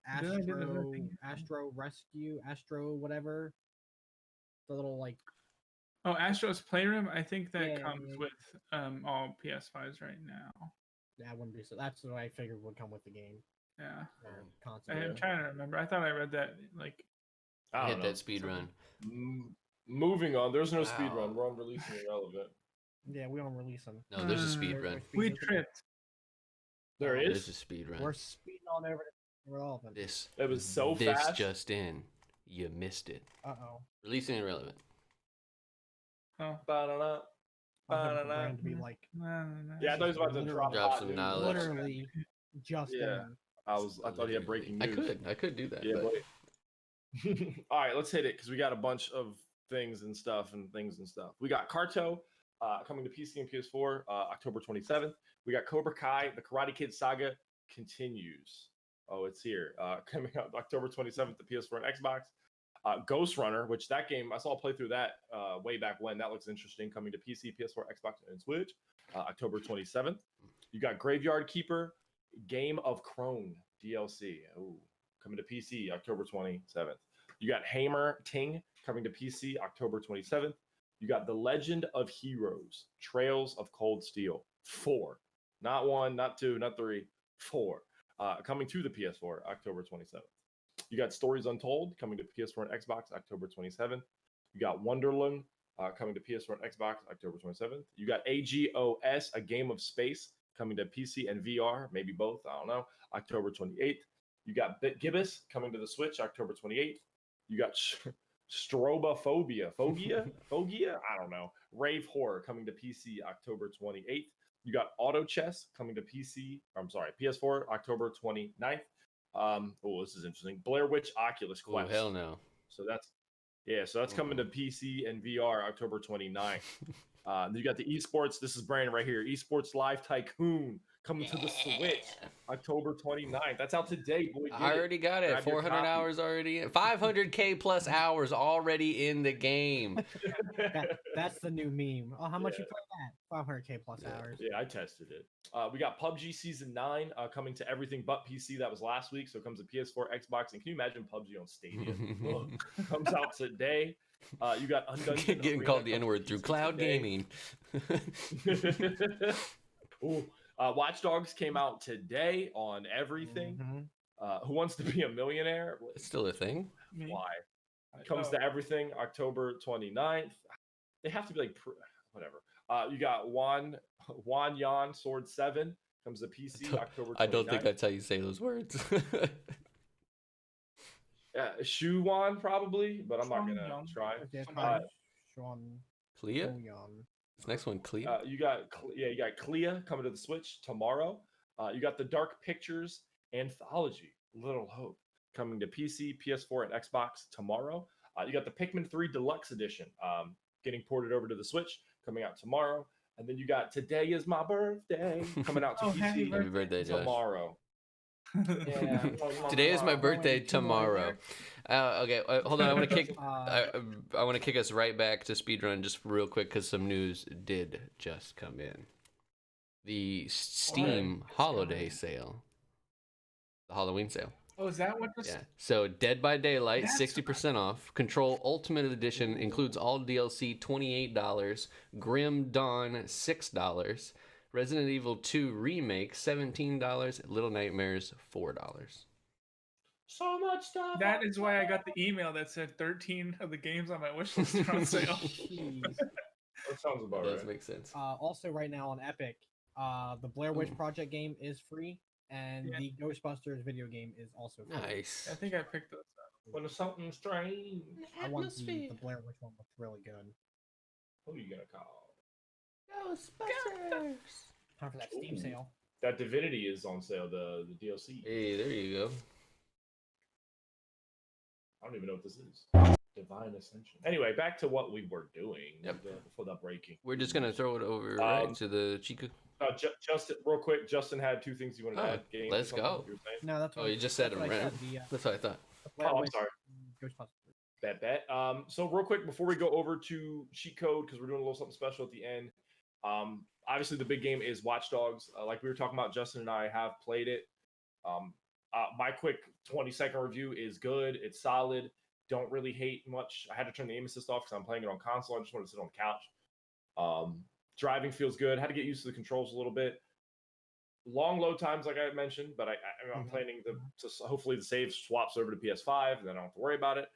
Astro Rescue, Astro whatever. The little like. Oh, Astro's Playroom. I think that comes with all PS5s right now. That wouldn't be so. That's what I figured would come with the game. Yeah. I'm trying to remember. I thought I read that like. I hit that speed run. Moving on. There's no speed run. We're on releasing irrelevant. Yeah, we don't release them. No, there's a speed run. We tripped. There is. There's a speed run. We're speeding on irrelevant. It was so fast. This just in. You missed it. Releasing irrelevant. Oh. To be like, yeah, I thought he was about to drop some knowledge. Literally, just I thought he had breaking news. I could do that. Yeah, but... All right, let's hit it because we got a bunch of things and stuff. We got Carto coming to PC and PS4 October 27th. We got Cobra Kai, the Karate Kid saga continues. Oh, it's here. Coming out October 27th to PS4 and Xbox. Ghost Runner, which that game, I saw a playthrough that way back when. That looks interesting. Coming to PC, PS4, Xbox, and Switch, October 27th. You got Graveyard Keeper, Game of Crone DLC. Ooh, coming to PC, October 27th. You got Hammer Ting, coming to PC, October 27th. You got The Legend of Heroes, Trails of Cold Steel, 4. Not 1, not 2, not 3, 4. Coming to the PS4, October 27th. You got Stories Untold coming to PS4 and Xbox October 27th. You got Wonderland coming to PS4 and Xbox October 27th. You got AGOS, A Game of Space coming to PC and VR, maybe both, I don't know, October 28th. You got Gibbous coming to the Switch October 28th. You got Strobophobia, I don't know. Rave Horror coming to PC October 28th. You got Auto Chess coming to PS4 October 29th. This is interesting. Blair Witch Oculus Quest. Oh, hell no. So that's coming to PC and VR October 29th. You got the esports. This is Brandon right here. Esports Live Tycoon coming to the Switch October 29th. That's out today, boy. I already got it. Grab 400 hours already in. 500K plus hours already in the game. That's the new meme. Oh, how much you put that? 500K plus hours. Yeah, I tested it. We got PUBG Season 9 coming to everything but PC. That was last week, so it comes to PS4, Xbox, and can you imagine PUBG on Stadia? Comes out today. You got Undungeon getting called the N-word through cloud gaming. Watch Dogs came out today on everything. Who Wants to Be a Millionaire? It's still a thing. Why? Comes to everything October 29th. They have to be like whatever. You got Wan Yan Sword 7 comes to PC October 29th. I don't think that's how you say those words. Shu Wan probably, but I'm not gonna try. Clea? This next one, Clea? You got Clea coming to the Switch tomorrow. You got the Dark Pictures Anthology, Little Hope, coming to PC, PS4, and Xbox tomorrow. You got the Pikmin 3 Deluxe Edition getting ported over to the Switch, coming out tomorrow. And then you got Today Is My Birthday coming out to PC happy birthday, tomorrow. Yeah. Today is my birthday tomorrow. Okay, hold on. I want to kick. I want to kick us right back to speedrun just real quick because some news did just come in. The Steam holiday sale, the Halloween sale, Oh, is that what this? Yeah. So Dead by Daylight, That's 60% off. Control Ultimate Edition includes all DLC, $28. Grim Dawn, $6. Resident Evil 2 Remake, $17. Little Nightmares, $4. So much stuff. That is why I got the email that said 13 of the games on my wish list are on sale. Jeez. That sounds about Does right. make sense. Also, right now on Epic, the Blair Witch Ooh. Project game is free, and Yeah. the Ghostbusters video game is also free. Nice. I think I picked those up. When there's something strange. I want the Blair Witch one looks really good. Who are you gonna call? Ghostbusters. Time for that Steam Ooh. sale. That Divinity is on sale. The DLC. Hey, there you go. I don't even know what this is. Divine Ascension. Anyway, back to what we were doing before the breaking. We're just gonna throw it over right to the Chica. Justin, real quick. Justin had two things you wanted to add. Games or let's something go. you were saying? No, that's Oh, what you just said that's them, what I right? said, the That's what I thought. Blair Oh, I'm Witch sorry. Ghostbusters. Bet. So real quick before we go over to cheat code, because we're doing a little something special at the end. Obviously the big game is Watch Dogs. Like we were talking about, Justin and I have played it. My quick 20-second review is good. It's solid. Don't really hate much. I had to turn the aim assist off because I'm playing it on console. I just wanted to sit on the couch. Driving feels good. Had to get used to the controls a little bit. Long load times, like I mentioned, but I'm planning to hopefully the save swaps over to PS5, and then I don't have to worry about it.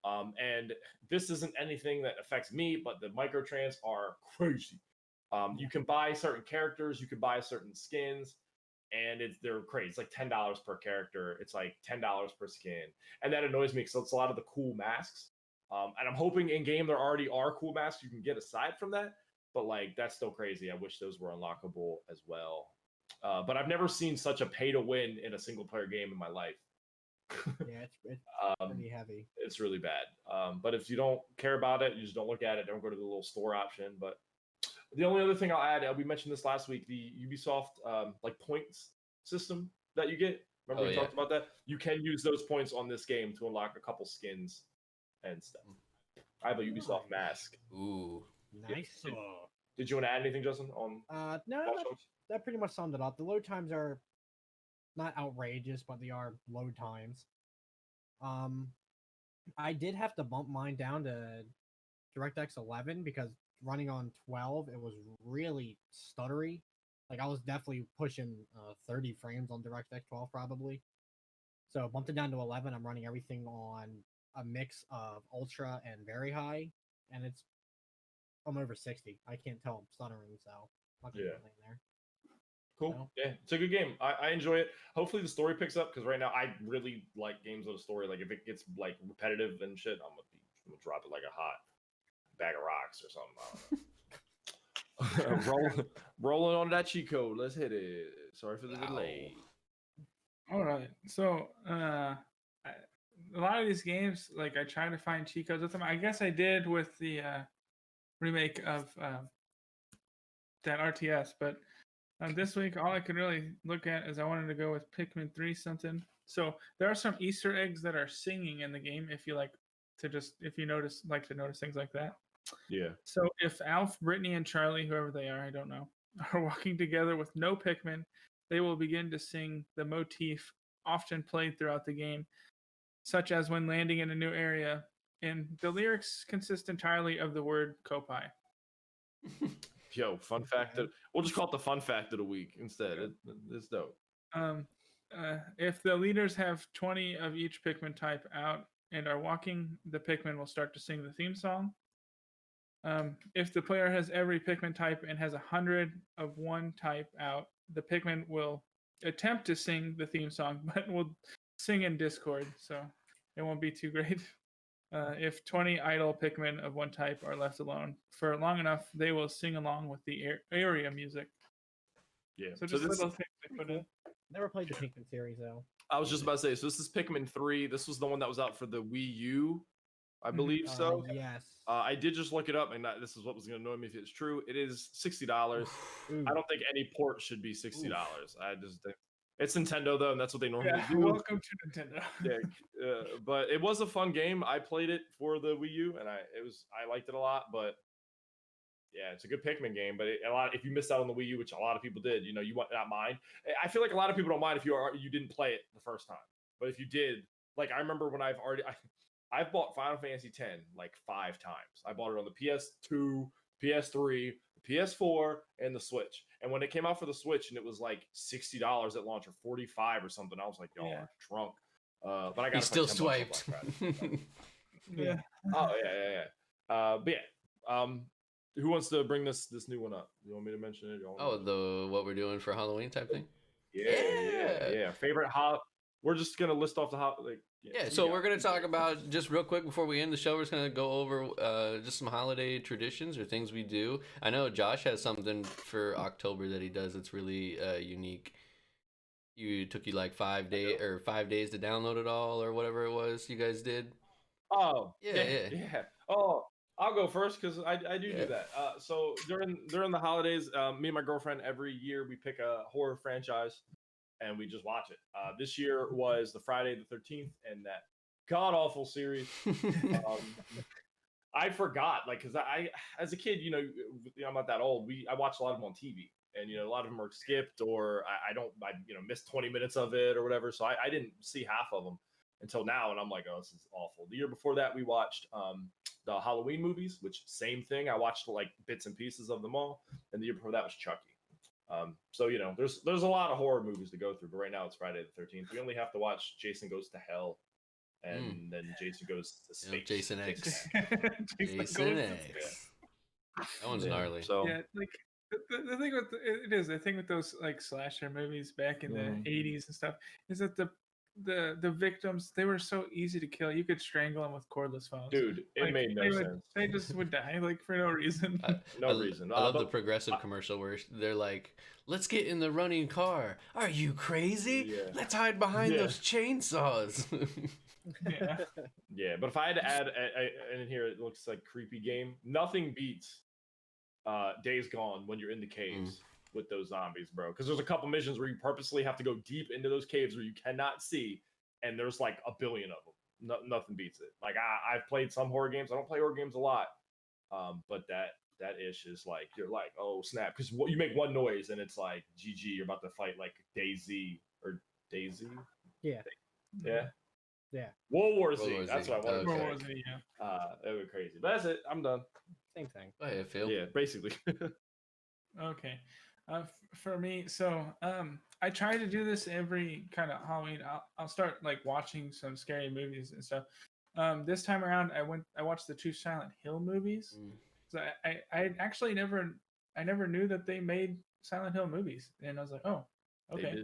And this isn't anything that affects me, but the microtrans are crazy. You can buy certain characters, you can buy certain skins, and they're crazy. It's like $10 per character. It's like $10 per skin, and that annoys me because it's a lot of the cool masks. And I'm hoping in game there already are cool masks you can get aside from that, but like that's still crazy. I wish those were unlockable as well. But I've never seen such a pay to win in a single player game in my life. Yeah, it's pretty heavy. It's really bad. But if you don't care about it, you just don't look at it. Don't go to the little store option. But the only other thing I'll add, we mentioned this last week, the Ubisoft like points system that you get. Remember we talked about that? You can use those points on this game to unlock a couple skins and stuff. I have a Ubisoft mask. Ooh. Nice. Did you want to add anything, Justin? On No, that pretty much summed it up. The load times are not outrageous, but they are load times. I did have to bump mine down to DirectX 11 because running on 12 it was really stuttery. Like I was definitely pushing 30 frames on DirectX 12 probably. So bumped it down to 11. I'm running everything on a mix of ultra and very high, and I'm over 60. I can't tell I'm stuttering, so I'm not gonna complain there. Cool. So. Yeah, it's a good game. I enjoy it. Hopefully the story picks up because right now I really like games with a story. Like if it gets like repetitive and shit, I'm gonna drop it like a hot bag of rocks or something. Rolling on that cheat code. Let's hit it. Sorry for the delay. All right. So a lot of these games, like I try to find cheat codes with them. I guess I did with the remake of that RTS, but this week all I could really look at is I wanted to go with Pikmin 3 something. So there are some Easter eggs that are singing in the game if you like to notice things like that. Yeah. So if Alf, Brittany, and Charlie, whoever they are, I don't know, are walking together with no Pikmin, they will begin to sing the motif often played throughout the game, such as when landing in a new area. And the lyrics consist entirely of the word Kopai. Yo, fun fact. We'll just call it the fun fact of the week instead. It's dope. If the leaders have 20 of each Pikmin type out and are walking, the Pikmin will start to sing the theme song. If the player has every Pikmin type and has 100 of one type out, the Pikmin will attempt to sing the theme song, but will sing in Discord, so it won't be too great. If 20 idle Pikmin of one type are left alone for long enough, they will sing along with the area music. Yeah. So just little things they put in. Never played the Pikmin series though. I was just about to say, so this is Pikmin 3. This was the one that was out for the Wii U, I believe so. Yes. I did just look it up, and this is what was going to annoy me if it's true. It is $60. I don't think any port should be $60. I just think it's Nintendo though, and that's what they normally do. Welcome to Nintendo. But it was a fun game. I played it for the Wii U, and I liked it a lot. But yeah, it's a good Pikmin game. But if you missed out on the Wii U, which a lot of people did, you might not mind. I feel like a lot of people don't mind if you didn't play it the first time. But if you did, like I remember when I've bought Final Fantasy X like 5 times. I bought it on the PS2, PS3, PS4, and the Switch. And when it came out for the Switch and it was like $60 at launch or 45 or something, I was like, y'all are drunk. But I got He still swiped. Yeah. Oh but yeah. Who wants to bring this new one up? You want me to mention it? What we're doing for Halloween type thing? Yeah. Favorite we're just gonna list off the So we're gonna talk about, just real quick before we end the show, we're just gonna go over just some holiday traditions or things we do. I know Josh has something for October that he does that's really unique. Took you like 5 days to download it all, or whatever it was you guys did. Oh yeah. Oh, I'll go first because I do that. So during the holidays, me and my girlfriend every year we pick a horror franchise and we just watch it. This year was the Friday the 13th and that god awful series. I forgot, like, because I as a kid, I'm not that old. I watched a lot of them on TV, and a lot of them are skipped, or I missed 20 minutes of it or whatever. So I didn't see half of them until now, and I'm like, oh, this is awful. The year before that, we watched the Halloween movies, which same thing. I watched like bits and pieces of them all, and the year before that was Chucky. So there's a lot of horror movies to go through, but right now it's Friday the 13th. We only have to watch Jason Goes to Hell, and then Jason Goes to space. Jason X. Jason X. That one's gnarly. So yeah, like the thing with the thing with those like slasher movies back in the 80s and stuff is that the victims, they were so easy to kill. You could strangle them with cordless phones. Dude, it made no sense. They just would die like for no reason. Reason. I love the Progressive commercial where they're like, "Let's get in the running car. Are you crazy? Yeah. Let's hide behind those chainsaws." Yeah, but if I had to add in here, it looks like creepy game. Nothing beats Days Gone when you're in the caves with those zombies, bro. Because there's a couple missions where you purposely have to go deep into those caves where you cannot see, and there's like a billion of them. Nothing beats it. Like I've played some horror games. I don't play horror games a lot, but that ish is like, you're like, oh snap, because you make one noise and it's like GG. You're about to fight like Daisy. Yeah. World War Z. That's what I wanted to World say. War Z, yeah. That would be crazy. But that's it. I'm done. Same thing. Go ahead, Phil. Yeah, basically. Okay. For me, so I try to do this every kind of Halloween. I'll start like watching some scary movies and stuff. This time around, I watched the 2 Silent Hill movies. So I actually never knew that they made Silent Hill movies, and I was like, oh, okay.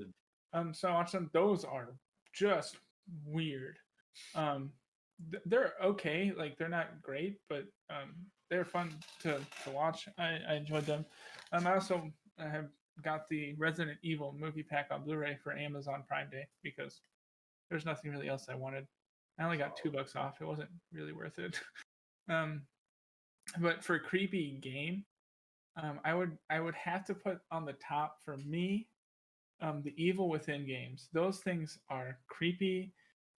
So I watched them. Those are just weird. They're okay, like they're not great, but they're fun to watch. I enjoyed them. I also have got the Resident Evil movie pack on Blu-ray for Amazon Prime Day because there's nothing really else I wanted. I only got $2 off. It wasn't really worth it. But for creepy game, I would have to put on the top for me the Evil Within games. Those things are creepy,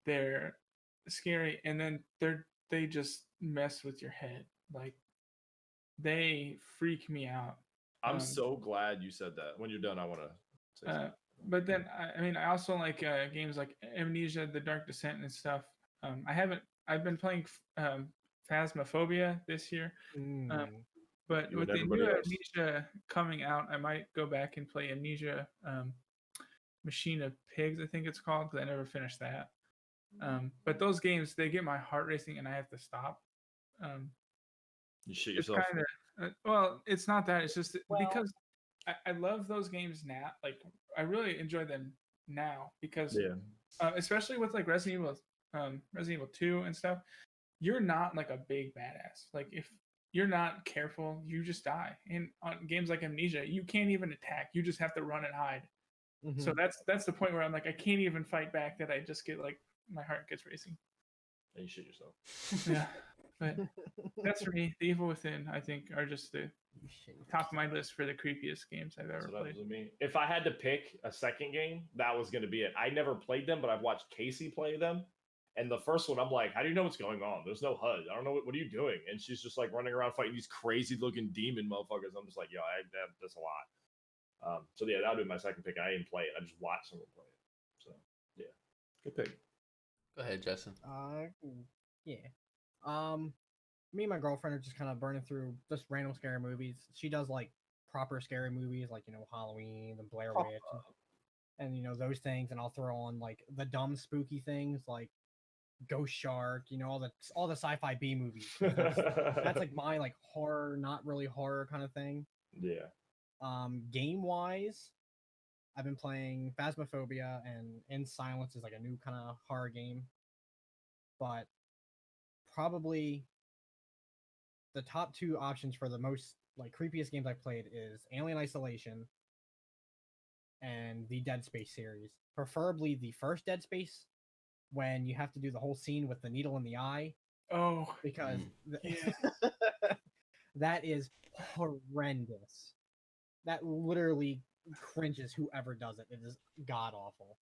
they're scary, and then they just mess with your head. Like they freak me out. I'm so glad you said that. When you're done, I want to say something. But then I also like games like Amnesia, The Dark Descent, and stuff. I've been playing Phasmophobia this year. But with the new Amnesia coming out, I might go back and play Amnesia Machine of Pigs, I think it's called, because I never finished that. But those games, they get my heart racing and I have to stop. You shit yourself. Well, it's not that. It's just because I love those games now. Like, I really enjoy them now because, especially with like Resident Evil 2 and stuff, you're not like a big badass. Like, if you're not careful, you just die. And on games like Amnesia, you can't even attack. You just have to run and hide. So that's the point where I'm like, I can't even fight back. That I just get like, my heart gets racing. And you shit yourself. Yeah, but that's for me. The Evil Within, I think, are just the top of my list for the creepiest games I've ever played. If I had to pick a second game, that was going to be it. I never played them, but I've watched Casey play them. And the first one, I'm like, how do you know what's going on? There's no HUD. I don't know. What are you doing? And she's just like running around fighting these crazy looking demon motherfuckers. I'm just like, yo, that's a lot. So yeah, that would be my second pick. I didn't play it. I just watched someone play it. So yeah. Good pick. Go ahead, Justin. Yeah. Me and my girlfriend are just kind of burning through just random scary movies. She does like proper scary movies, like Halloween and Blair Witch, and those things. And I'll throw on like the dumb spooky things like Ghost Shark, all the sci-fi B movies. That's like my like horror, not really horror kind of thing. Yeah. Game wise, I've been playing Phasmophobia, and In Silence is like a new kind of horror game. But probably the top two options for the most like creepiest games I've played is Alien Isolation and the Dead Space series. Preferably the first Dead Space, when you have to do the whole scene with the needle in the eye. Oh, Because yeah. that is horrendous. That literally cringes whoever does it. It is god awful.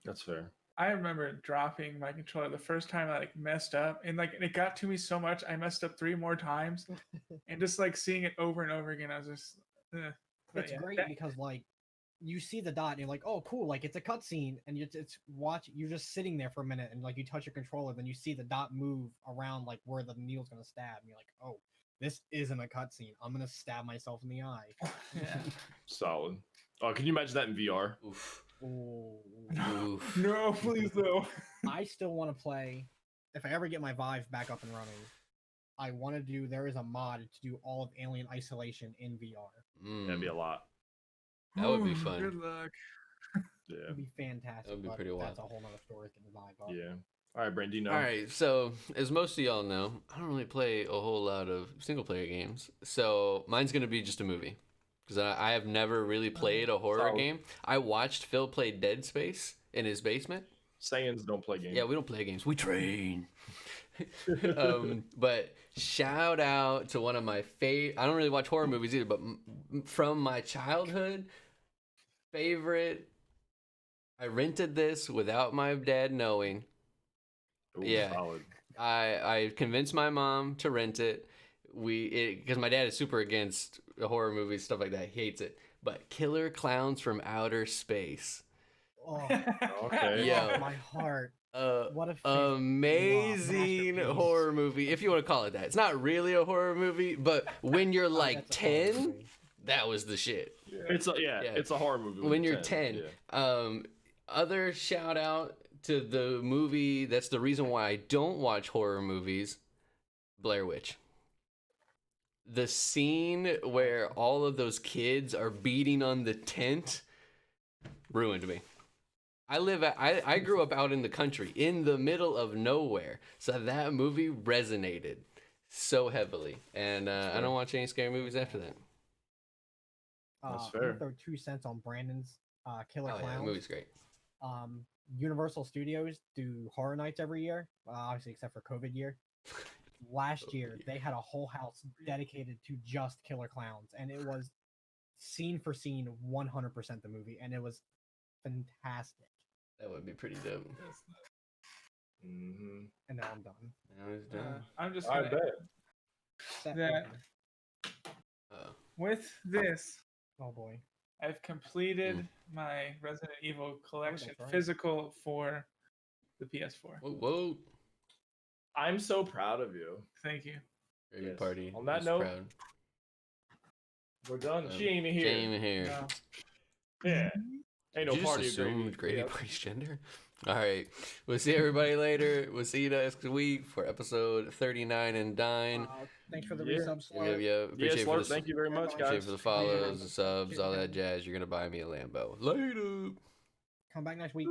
That's fair. I remember dropping my controller the first time I like messed up, and like it got to me so much I messed up 3 more times, and just like seeing it over and over again, I was just. It's great because like you see the dot and you're like, oh cool, like it's a cutscene, and you're just sitting there for a minute, and like you touch your controller, then you see the dot move around like where the needle's gonna stab, and you're like, oh, this isn't a cutscene. I'm gonna stab myself in the eye. Yeah. Solid. Oh, can you imagine that in VR? Oof. Ooh. Oof. No, please no. I still want to play. If I ever get my Vive back up and running, I want to do. There is a mod to do all of Alien Isolation in VR. That'd be a lot. That would be fun. Good luck. Yeah. It'd be fantastic. That would be but pretty wild. That's a whole nother story. Getting the Vive up. Yeah. All right, Brandon, do you know? All right, so as most of y'all know, I don't really play a whole lot of single-player games. So mine's going to be just a movie. Because I have never really played a horror game. I watched Phil play Dead Space in his basement. Saiyans don't play games. Yeah, we don't play games. We train. But shout out to one of my favorite... I don't really watch horror movies either, but from my childhood, favorite... I rented this without my dad knowing. Ooh, Yeah. solid. I convinced my mom to rent it. Because my dad is super against horror movies, stuff like that. He hates it. But Killer Clowns from Outer Space. Oh, Okay. Yeah. my heart. What a Amazing masterpiece. horror movie, if you want to call it that. It's not really a horror movie, but when you're like That's a horror 10, movie. that was the shit. It's a horror movie. When you're 10. Yeah. Other shout out to the movie that's the reason why I don't watch horror movies, Blair Witch. The scene where all of those kids are beating on the tent ruined me. I grew up out in the country, in the middle of nowhere, so that movie resonated so heavily, and I don't watch any scary movies after that. That's I'm fair. gonna throw 2 cents on Brandon's Killer Oh yeah, Clowns. that movie's great. Universal Studios do horror nights every year, obviously except for COVID year. Last year, they had a whole house dedicated to just Killer Clowns, and it was scene for scene 100% the movie, and it was fantastic. That would be pretty dope. Mm-hmm. And now I'm done. That was done. I'm just I gonna, bet. Set That- Oh. with this, Oh boy. I've completed my Resident Evil collection right. physical for the PS4. Whoa. I'm so proud of you. Thank you. Very good Yes. party. On that Just note, proud. We're done. Um, She ain't here. She ain't even here. No. Yeah. Ain't no Did you party. just of gravy. assume Grady Yeah. plays gender? All right. We'll see everybody later. We'll see you next week for episode 39 and 9. Thanks for the Yeah. resubs. Yeah, Slurp. yeah. Yes, Appreciate Lord, for the, thank you very much, appreciate guys. for the follows, the subs, all that jazz. You're going to buy me a Lambo. Later. Come back next week.